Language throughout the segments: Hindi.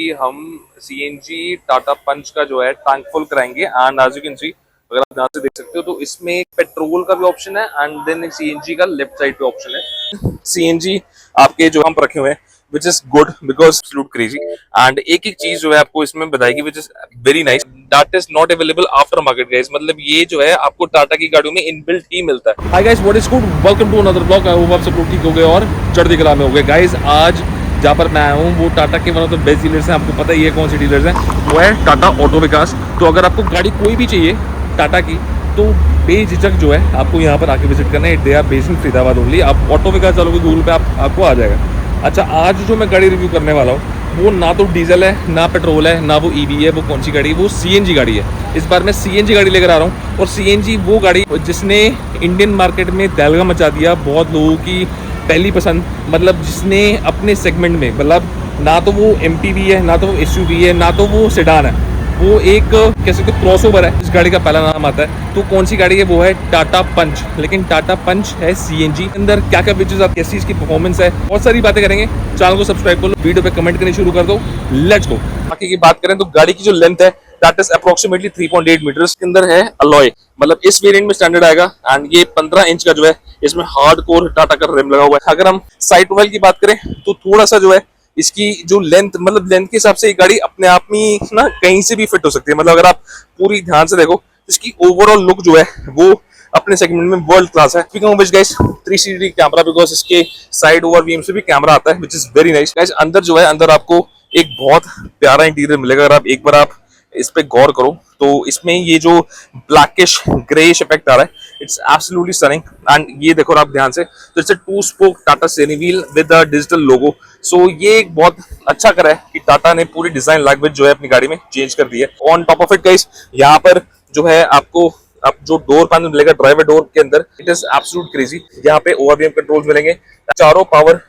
कि हम सीएनजी टाटा पंच का जो है टैंक फुल कराएंगे। And as you can see, अगर आप ध्यान से देख सकते हो तो इसमें एक पेट्रोल का भी ऑप्शन है एंड देन एक सीएनजी का लेफ्ट साइड पे ऑप्शन है। सीएनजी आपके जो हम रखे हुए हैं which is good because absolute crazy. And एक एक चीज जो है आपको इसमें बताएगी विच is very nice, that is not available after market guys. मतलब ये जो है आपको टाटा की गाड़ियों में इनबिल्ट ही मिलता है। Hi guys, what is good, welcome to another blog. I hope आप सब लोग ठीक हो गए और चढ़ती कला में हो गए। गाइस आज जहाँ पर मैं आया हूँ वो टाटा के one of the best dealers हैं। आपको पता ही है कौन सी डीलर्स हैं, वो है टाटा ऑटो विकास। तो अगर आपको गाड़ी कोई भी चाहिए टाटा की तो बेझिझक जो है आपको यहाँ पर आके विजिट करना है। They are based in Faridabad only. आप ऑटो विकास डालोगे गूगल पे आपको आ जाएगा। अच्छा, आज जो मैं गाड़ी रिव्यू करने वाला हूँ वो ना तो डीजल है, ना पेट्रोल है, ना वो ईवी है। वो कौन सी गाड़ी है? वो सीएनजी गाड़ी है। इस बार मैं सीएनजी गाड़ी लेकर आ रहा हूँ। और सीएनजी वो गाड़ी जिसने इंडियन मार्केट में दहलगा मचा दिया, बहुत लोगों की पहली पसंद, मतलब जिसने अपने सेगमेंट में, मतलब ना तो वो एमपीवी है, ना तो वो एसयूवी है, ना तो वो सेडान है, वो एक कह सकते हो क्रॉसओवर है। इस गाड़ी का पहला नाम आता है। तो कौन सी गाड़ी है? वो है टाटा पंच। लेकिन टाटा पंच है सीएनजी। अंदर क्या क्या फीचर्स, आप कैसी इसकी परफॉर्मेंस है, बहुत सारी बातें करेंगे। चैनल को सब्सक्राइब कर लो, वीडियो पे कमेंट करनी शुरू कर दो। Let's go. बाकी की बात करें तो गाड़ी की जो लेंथ है दैट इज अप्रोक्सीमेटली 3.8 मीटर। के अंदर है अलॉय, मतलब इस वेरिएंट में स्टैंडर्ड आएगा। एंड ये 15 इंच का जो है इसमें हार्ड कोर टाटा का रिम लगा हुआ है। अगर हम साइड प्रोफाइल की बात करें तो थोड़ा सा जो है इसकी जो लेंथ, मतलब लेंथ के हिसाब से ये गाड़ी अपने आप में ना कहीं से भी फिट हो सकती है। मतलब अगर आप पूरी ध्यान से देखो तो इसकी ओवरऑल लुक जो है वो अपने सेगमेंट में वर्ल्ड क्लास है। Speaking of which guys, 360 camera, because इसके साइड ओवर व्यू से भी कैमरा आता है which is very nice guys. अंदर जो है, अंदर आपको एक बहुत प्यारा इंटीरियर मिलेगा। अगर आप एक बार आप इस पे गौर करो तो इसमें ये जो ब्लैकिश ग्रेइश इफेक्ट आ रहा है, इट्स एब्सोल्युटली स्टनिंग। एंड ये देखो आप ध्यान से, तो it's a 2 spoke Tata steering wheel with a digital logo. So ये एक बहुत अच्छा करा है कि टाटा ने पूरी डिजाइन लैंग्वेज जो है अपनी गाड़ी में चेंज कर दी है। On top of it guys, यहाँ पर जो है आपको अब जो डोर पैनल मिलेगा ड्राइवर डोर के अंदर, इट इज एब्सोल्यूट क्रेजी। यहाँ पे ओआरवीएम कंट्रोल्स मिलेंगे, चारों पावर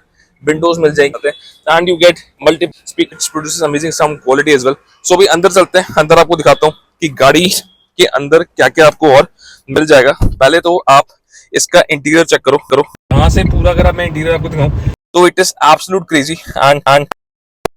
विंडोज मिल जाएंगे and you get multi speakers, produces amazing sound quality as well. So भी अंदर चलते हैं, अंदर आपको दिखाता हूँ कि गाड़ी के अंदर क्या क्या आपको और मिल जाएगा। पहले तो आप इसका इंटीरियर चेक करो यहाँ से पूरा। अगर मैं इंटीरियर आपको दिखाऊं तो it is absolute crazy. And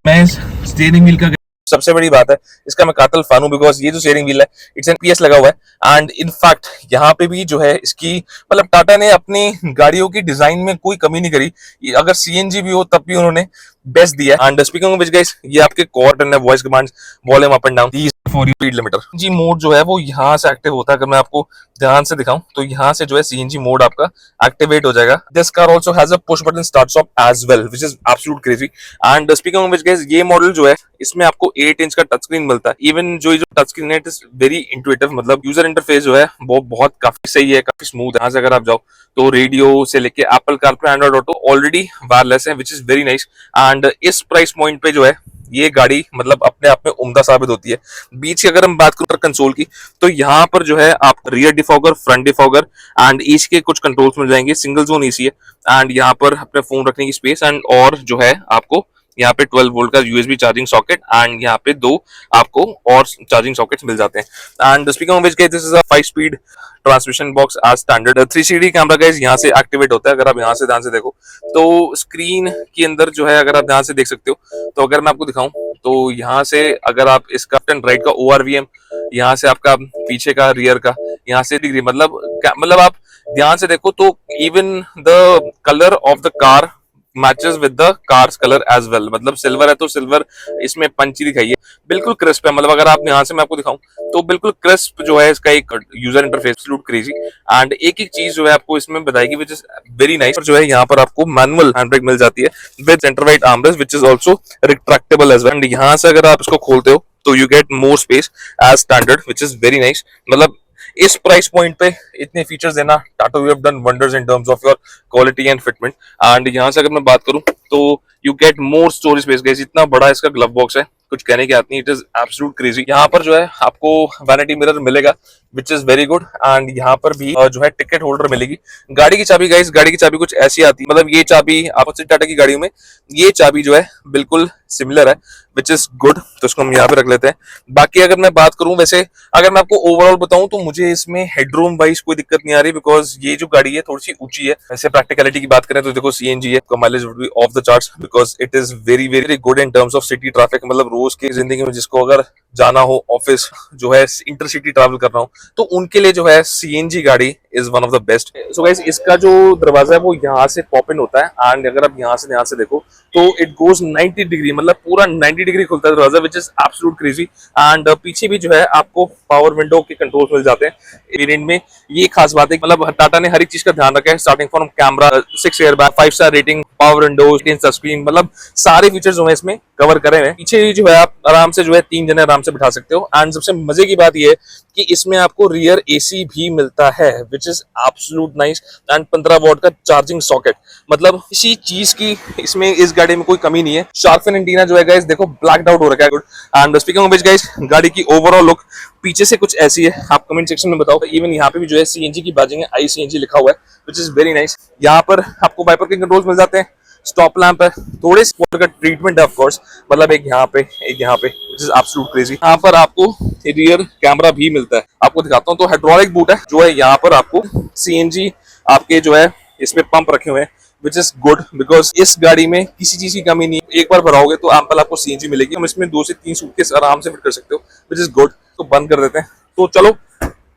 मैं स्टीयरिंग व्हील का, सबसे बड़ी बात है इसका, मैं कातल फैन हूं बिकॉज ये जो स्टीयरिंग व्हील है इट्स एन पीएस लगा हुआ है। एंड इनफैक्ट यहाँ पे भी जो है इसकी, मतलब टाटा ने अपनी गाड़ियों की डिजाइन में कोई कमी नहीं करी। अगर सीएनजी भी हो तब भी उन्होंने बेस्ट दिया है। And speaking of which guys, ये आपके कोर बटन है, voice commands, volume up and down, for your speed limiter. G mode जो है वो यहाँ से एक्टिव होता है। अगर मैं आपको ध्यान से दिखाऊं तो यहाँ से जो है सीएनजी मोड आपका एक्टिवेट हो जाएगा। This car also has a push button start stop as well which is absolute crazy. And speaking of which guys, ये मॉडल जो है इसमें आपको 8 इंच का टच स्क्रीन मिलता है। इवन जो टच स्क्रीन है इट इज वेरी इंटुइटिव, मतलब यूजर इंटरफेस जो है वो बहुत काफी सही है, काफी स्मूथ है। यहाँ से अगर आप जाओ तो रेडियो से लेके Apple CarPlay, Android auto already wireless है which is very nice. And इस प्राइस पॉइंट पे जो है ये गाड़ी मतलब अपने आप में उम्दा साबित होती है। बीच की अगर हम बात करें कंसोल की तो यहाँ पर जो है आप rear defogger, front defogger and each के कुछ कंट्रोल्स मिल जाएंगे। सिंगल जोन एसी है एंड यहाँ पर अपने फोन रखने की स्पेस, एंड और जो है आपको यहाँ पे 12 वोल्ट का यूएसबी चार्जिंग सॉकेट एंड यहाँ पे 2 आपको और चार्जिंग सॉकेट्स मिल जाते हैं। And speaking of which guys, this is a 5 speed transmission box as standard. 360 camera guys यहाँ से एक्टिवेट होता है। अगर आप यहाँ से ध्यान से देखो तो स्क्रीन के अंदर जो है, अगर आप ध्यान से देख सकते हो तो अगर मैं आपको दिखाऊं तो यहाँ से अगर आप इसका लेफ्ट एंड राइट का ओआरवीएम, यहाँ से आपका पीछे का, रियर का, यहाँ से डिग्री, मतलब आप ध्यान से देखो तो even the colour of the car matches with the car's colour as well. मतलब सिल्वर है तो सिल्वर इसमें पंची दिखाई है, बिल्कुल क्रिस्प है। मतलब अगर आप यहाँ से मैं आपको दिखाऊं तो बिल्कुल क्रिस्प जो है इसका एक user interface, absolute crazy. And एक एक चीज जो है आपको इसमें बताएगी विच इज वेरी नाइस। जो है यहाँ पर आपको मैनुअल हैंड ब्रेक मिल जाती है with centre right armrest which is also retractable as well. And यहाँ से अगर आप इसको खोलते हो तो you get more space as standard which is very nice. मतलब इस प्राइस पॉइंट पे इतने फीचर्स देना, Tata we have done wonders in terms of your quality and fitment. And यहाँ से अगर मैं बात करूं तो you get more storage space guys. इतना बड़ा इसका ग्लव बॉक्स है, कुछ कहने की बात नहीं, इट इज एब्सोल्यूट क्रेजी। यहाँ पर जो है आपको वैनिटी मिरर मिलेगा विच इज वेरी गुड। एंड यहाँ पर भी जो है टिकट होल्डर मिलेगी। गाड़ी की चाबी गाइस, गाड़ी की चाबी कुछ ऐसी आती है, मतलब ये चाबी अपोजिट टाटा की गाड़ियों में ये चाबी जो है बिल्कुल सिमिलर है, विच इज गुड। तो इसको हम यहाँ पे रख लेते हैं। बाकी अगर मैं बात करूं, वैसे अगर मैं आपको ओवरऑल बताऊं तो मुझे इसमें हेडरूम वाइज कोई दिक्कत नहीं आ रही, बिकॉज ये जो गाड़ी है थोड़ी सी ऊंची है। वैसे प्रैक्टिकलिटी की बात करें तो देखो सीएनजी है, mileage would be of the charts, because it is very very good in terms of city traffic. मतलब रोज की जिंदगी में जिसको अगर जाना हो, ऑफिस जो है इंटरसिटी ट्रैवल कर रहा हूँ, तो उनके लिए जो है सीएनजी गाड़ी is one of the best. So guys, इसका जो दरवाजा है वो यहाँ से पॉप इन होता है, एंड अगर आप यहाँ से देखो तो इट गोज 90 डिग्री, मतलब पूरा 90 डिग्री खुलता है दरवाजा, विच इज एब्सोल्यूट क्रेजी। एंड पीछे भी जो है आपको पावर विंडो के कंट्रोल्स मिल जाते हैं वेरिएंट में। ये खास बात है, मतलब टाटा ने हर एक चीज का ध्यान रखा है, starting from camera, 6 airbag, 5 star rating, power Windows, touch screen, मतलब सारे फीचर्स जो है इसमें कवर करे हुए हैं। पीछे जो है आप आराम से जो है 3 जने आराम से बिठा सकते हो। एंड सबसे मजे की बात ये है कि इसमें आपको रियर एसी भी मिलता है, which is absolute nice. And 15 what का चार्जिंग सॉकेट, मतलब किसी चीज की इसमें इस गाड़ी में कोई कमी नहीं है। शार्क फिन एंटीना जो है गाइस देखो ब्लैक्ड आउट हो रखा है, good. And speaking of which guys, गाड़ी की ओवरऑल लुक पीछे से कुछ ऐसी है, आप कमेंट सेक्शन में बताओ। इवन यहाँ पे भी जो है सीएनजी की बाजिंग है, आई सीएनजी लिखा हुआ है, विच इज वेरी नाइस। यहाँ पर आपको वाइपर के कंट्रोल्स मिल जाते हैं, स्टॉप लैंप है, थोड़े स्पॉट का ट्रीटमेंट है ऑफ कोर्स, मतलब एक यहाँ पे एक यहाँ पे, विच इज एब्सोल्यूट क्रेजी। यहाँ पर आपको रियर कैमरा भी मिलता है, आपको दिखाता हूँ। तो हाइड्रोलिक बूट है जो है, यहाँ पर आपको सीएनजी आपके जो है इसमें पंप रखे हुए हैं, विच इज गुड, बिकॉज इस गाड़ी में किसी चीज की कमी नहीं है। एक बार भराओगे तो एम्पल आपको सीएनजी मिलेगी, हम इसमें 2 से 3 सूटकेस आराम से फिट कर सकते हो, विच इज गुड। तो बंद कर देते हैं। तो चलो,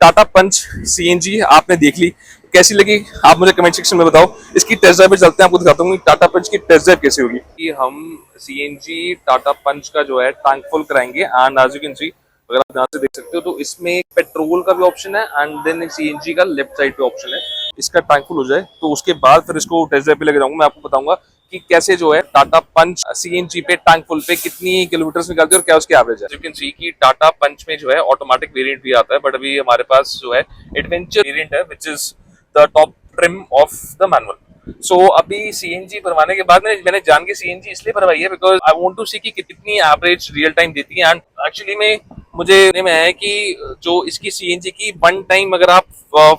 टाटा पंच सीएनजी आपने देख ली, कैसी लगी आप मुझे कमेंट सेक्शन में बताओ। इसकी टेस्ट ड्राइव पे चलते हैं, आपको दिखाता हूँ टाटा पंच की टेस्ट ड्राइव कैसी होगी। कि हम सीएनजी टाटा पंच का जो है टैंक फुल कराएंगे, and as you can see, अगर आप ध्यान से देख सकते हो तो इसमें पेट्रोल का भी ऑप्शन है, एंड देन एक सीएनजी का लेफ्ट साइड पे ऑप्शन है। इसका टैंक फुल हो जाए तो उसके बाद फिर इसको टेस्ट ड्राइव पे लेके जाऊंगा, मैं आपको बताऊंगा कि कैसे जो है टाटा पंच सीएनजी पे टैंक फुल पे कितनी किलोमीटर निकालती है और क्या उसकी एवरेज है। यू कैन सी कि टाटा पंच में जो है ऑटोमेटिक वेरिएंट भी आता है, बट अभी हमारे पास जो है एडवेंचर वेरिएंट है, which is the top trim of the manual. So अभी सीएनजी भरवाने के बाद मैंने जान के सीएनजी इसलिए भरवाई है, बिकॉज आई वांट टू सी कि कितनी एवरेज रियल टाइम देती है। एंड एक्चुअली में मुझे में है कि जो इसकी सीएनजी की वन टाइम अगर आप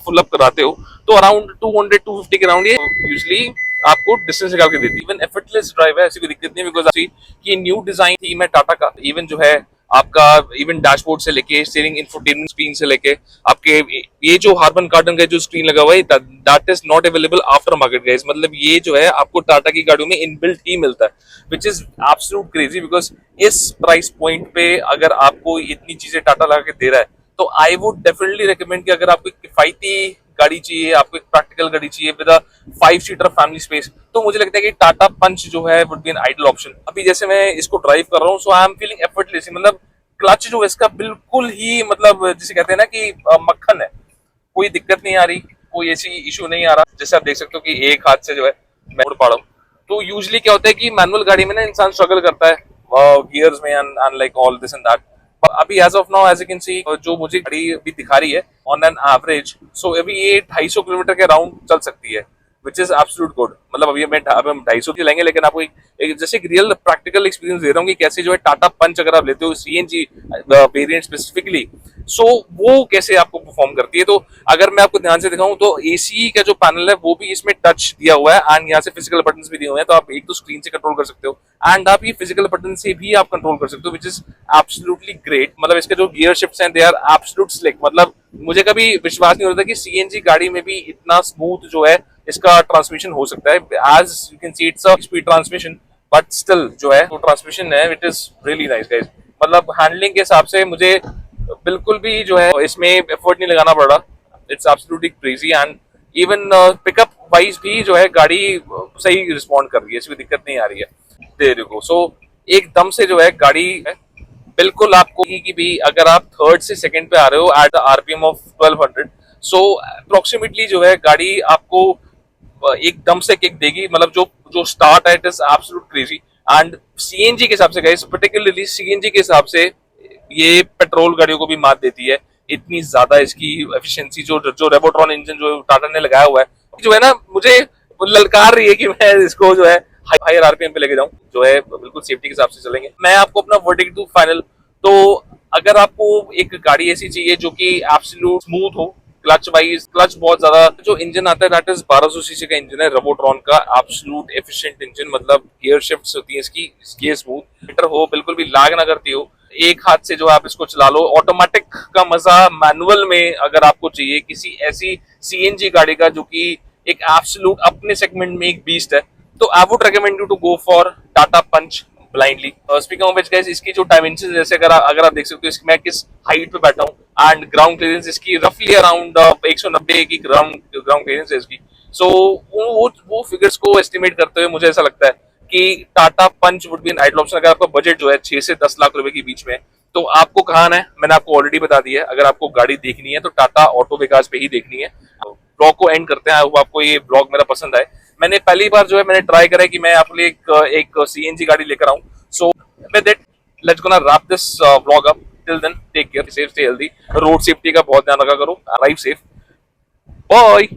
फुल अप कराते हो तो अराउंड 200-250 के अराउंड ये यूजली आपको डिस्टेंस निकाल के देती है। इवन एफर्टलेस ड्राइव है, ऐसी कोई दिक्कत नहीं, बिकॉज ये न्यू डिजाइन थीम है टाटा का। इवन जो है आपका इवन डैशबोर्ड से लेके स्टीयरिंग इंफोटेनमेंट स्क्रीन से लेके आपके ये जो हार्मन कार्डन का जो स्क्रीन लगा हुआ है, that is not available after market guys. मतलब ये जो है आपको टाटा की गाड़ियों में इनबिल्ट ही मिलता है, which is absolute crazy, because इस प्राइस पॉइंट पे अगर आपको इतनी चीजें टाटा लगा के दे रहा है, तो आई वुड डेफिनेटली रिकमेंड कि अगर आपको किफायती गाड़ी चाहिए, आपको एक प्रैक्टिकल गाड़ी चाहिए with a 5 seater family space, तो मुझे लगता है कि टाटा पंच जो है would be an ideal option. अभी जैसे मैं इसको ड्राइव कर रहा हूँ, सो आई एम फीलिंग एफर्टलेस, मतलब क्लच जो है इसका बिल्कुल ही, मतलब जिसे कहते हैं ना कि मक्खन है, कोई दिक्कत नहीं आ रही, कोई ऐसी इशू नहीं आ रहा। जैसे आप देख सकते हो कि एक हाथ से जो है मैं उड़ पा रहा हूँ। तो यूजली क्या होता है कि मैनुअल गाड़ी में ना इंसान स्ट्रगल करता है गियर्स में, and like all this and that. अभी as of now as you can see, जो मुझे गाड़ी अभी दिखा रही है ऑन एन एवरेज, सो अभी ये 250 किलोमीटर के अराउंड चल सकती है, विच इज एब्सोल्यूट गुड। मतलब अभी हम 250 की लेंगे, लेकिन आपको जैसे एक रियल प्रैक्टिकल एक्सपीरियंस दे रहा हूँ कि कैसे जो है टाटा पंच अगर आप लेते हो सीएनजी वेरिएंट स्पेसिफिकली, सो वो कैसे आपको परफॉर्म करती है। तो अगर मैं आपको ध्यान से दिखाऊं तो एसी का जो पैनल है वो भी इसमें टच दिया हुआ है, एंड यहाँ से फिजिकल बटन भी दिए हुए हैं, तो आप एक तो स्क्रीन से कंट्रोल कर सकते हो, एंड आप ये फिजिकल बटन से भी आप कंट्रोल कर सकते हो, विच इज एब्सोल्युटली ग्रेट। मतलब इसके जो गियर शिफ्ट्स हैं दे आर एब्सोल्यूट स्लिक। मतलब मुझे कभी विश्वास नहीं होता कि सीएनजी गाड़ी में भी इतना स्मूथ जो है इसका ट्रांसमिशन हो सकता है। As you can see it's a speed transmission, but still जो है वो ट्रांसमिशन है it is really nice guys. मतलब हैंडलिंग के हिसाब से मुझे बिल्कुल भी जो है इसमें एफर्ट नहीं लगाना पड़ रहा, it's absolutely crazy. And even pickup wise भी जो है गाड़ी सही रिस्पॉन्ड कर रही है, इसमें दिक्कत नहीं आ रही है। There you go. सो एकदम से जो है गाड़ी है बिल्कुल आपको कि भी अगर आप थर्ड से सेकंड पे आ रहे हो at the RPM of 1200, so approximately जो है गाड़ी आपको एकदम से किक देगी। मतलब जो जो स्टार्ट है it is absolute crazy. And CNG के हिसाब से गाइस, पर्टिकुलरली सीएनजी के हिसाब से ये पेट्रोल गाड़ियों को भी मात देती है। इतनी ज्यादा इसकी एफिशिएंसी जो जो रेवोट्रॉन इंजन जो टाटा ने लगाया हुआ है, जो है ना मुझे ललकार रही है कि मैं इसको जो है हायर आरपीएम पे लेके जाऊं, जो है बिल्कुल सेफ्टी के हिसाब से चलेंगे। मैं आपको अपना वर्डिक्ट दूं फाइनल, तो अगर आपको एक गाड़ी ऐसी चाहिए जो कि एब्सोल्यूट स्मूथ हो, क्लच वाइज क्लच बहुत ज्यादा, जो इंजन आता है दैट इज 1200 सीसी का इंजन है रेवोट्रॉन का, एब्सोल्यूट एफिशिएंट इंजन, मतलब गियर शिफ्ट्स होती है इसकी, गियर स्मूथ मीटर हो, बिल्कुल भी लैग ना करती हो, एक हाथ से जो आप इसको चला लो। ऑटोमेटिक का मजा मैनुअल में अगर आपको चाहिए किसी ऐसी सीएनजी गाड़ी का जो कि एक एब्सोल्यूट अपने सेगमेंट में एक बीस्ट है, तो I would recommend you to go for Tata Punch blindly. Speaking of which guys, इसकी जो डायमेंशन जैसे अगर आप देख सकते हो इसमें मैं किस हाइट पे बैठा हूँ एंड ग्राउंड क्लियरेंस इसकी रफली अराउंड 190 की ग्राउंड क्लियरेंस है इसकी। सो वो फिगर्स को एस्टिमेट करते हुए मुझे ऐसा लगता है कि Tata Punch would be an ideal option. अगर आपका बजट जो है 6 से 10 लाख रुपए के बीच में, तो आपको कहाँ आना है मैंने आपको ऑलरेडी बता दिया है। अगर आपको गाड़ी देखनी है तो टाटा ऑटो विकास पे ही देखनी है। ब्लॉग को एंड करते हैं, आपको ये ब्लॉग मेरा पसंद आए। मैंने पहली बार जो है मैंने ट्राई करा है कि मैं आपके लिए एक सीएनजी गाड़ी लेकर आऊं। So with it let's gonna wrap this vlog up. Till then take care, safe, stay healthy, road safety का बहुत ध्यान रखा करो, अराइव सेफ, बाय।